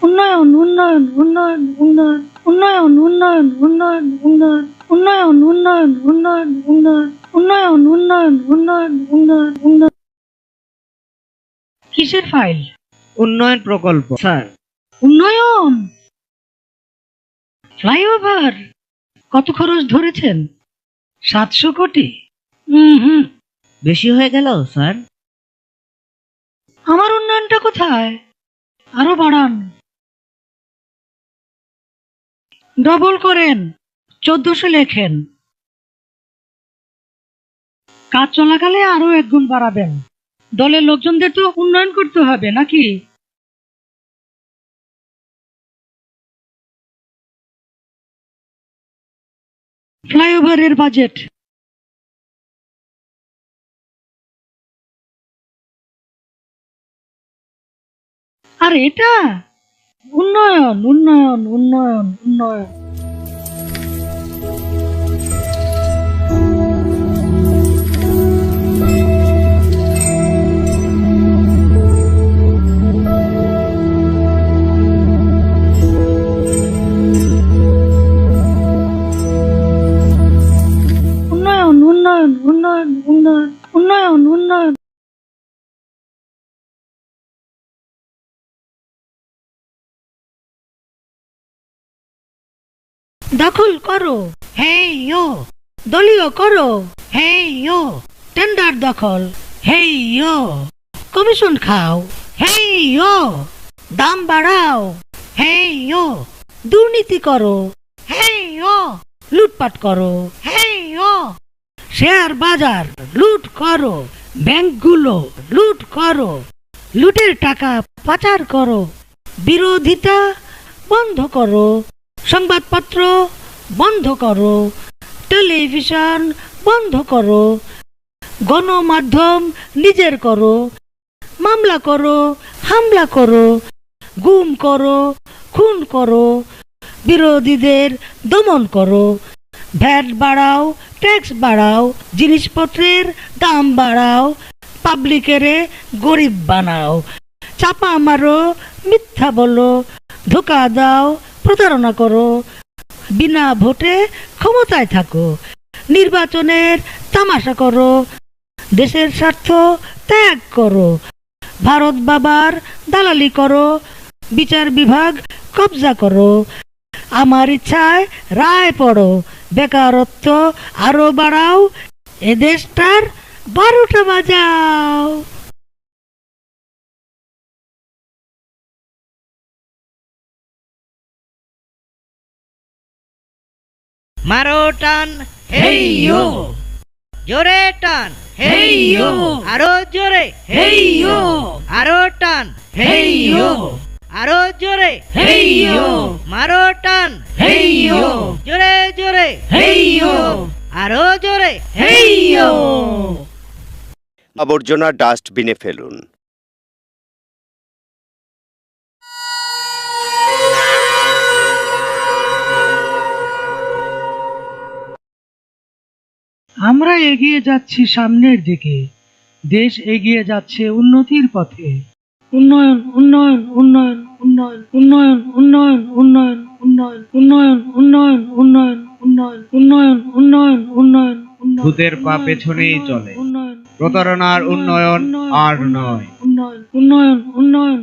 উন্নয়ন উন্নয়ন উন্নয়ন উন্নয়ন উন্নয়ন উন্নয়ন উন্নয়ন উন্নয়ন উন্নয়ন উন্নয়ন উন্নয়ন উন্নয়ন উন্নয়ন উন্নয়ন উন্নয়ন উন্নয়ন। কিসের ফাইল? উন্নয়ন প্রকল্প স্যার। উন্নয়ন ফ্লাইওভার কত খরচ ধরেছেন? 700 কোটি? হুম, বেশি হয়ে গেল স্যার। আমার উন্নয়নটা কোথায়? আরো বাড়ান, ডবল করেন, 1400 লেখেন। কাজ চলাকালে আরো 1 গুণ বাড়াবেন। দলের লোকজনদের তো উন্নয়ন করতে হবে নাকি? ফ্লাইওভারের বাজেট আর এটা উন্নয়ন উন্নয়ন উন্নয়ন উন্নয়ন। উন্নয়ন উন্নয়ন উন্নয়ন উন্নয়ন উন্নয়ন উন্নয়ন। দখল করো, হেই ইয়ো। দলীয় করো, হেই ইয়ো। টেন্ডার দখল, হেই ইয়ো। কমিশন খাও, হেই ইয়ো। দাম বাড়াও, হেই ইয়ো। দুর্নীতি করো, হেই ইয়ো। লুটপাট করো, হেই ইয়ো। শেয়ার বাজার লুট করো, ব্যাংকগুলো লুট করো, লুটের টাকা পাচার করো। বিরোধিতা বন্ধ করো, সংবাদপত্র বন্ধ করো, টেলিভিশন বন্ধ করো, গণমাধ্যম নিজের করো, মামলা করো, হামলা করো, গুম করো, খুন করো, বিরোধীদের দমন করো, ভ্যাট বাড়াও, ট্যাক্স বাড়াও, জিনিসপত্রের দাম বাড়াও, পাবলিকেরে গরিব বানাও, চাপা মারো, মিথ্যা বলো, ধোকা দাও, প্রতারণা করো, বিনা ভোটে ক্ষমতায় থাকো, নির্বাচনের তামাশা করো, দেশের স্বার্থ ত্যাগ করো, ভারত বাবার দালালি করো, বিচার বিভাগ কবজা করো, আমার ইচ্ছায় রায় পড়ো, বেকারত্ব আরো বাড়াও, এ দেশটার 12টা বাজাও। মারো টান, হেই ইয়ো। জোরে টান, হেই ইয়ো। আরো জোরে, হেই ইয়ো। আরো টান, হেই ইয়ো। আরো জোরে, হেই ইয়ো। মারো টান, হেই ইয়ো। জোরে জোরে, হেই ইয়ো। আরো জোরে, হেই ইয়ো। আবর্জনা ডাস্টবিনে ফেলুন। আমরা এগিয়ে যাচ্ছি সামনের দিকে, দেশ এগিয়ে যাচ্ছে উন্নতির পথে। উন্নয়ন উন্নয়ন উন্নয়ন উন্নয়ন উন্নয়ন উন্নয়ন উন্নয়ন উন্নয়ন উন্নয়ন উন্নয়ন উন্নয়ন উন্নয়ন উন্নয়ন উন্নয়ন উন্নয়ন উন্নয়ন। ভূতের পা পেছনেই চলে, প্রতারণার উন্নয়ন আর নয়। উন্নয়ন উন্নয়ন উন্নয়ন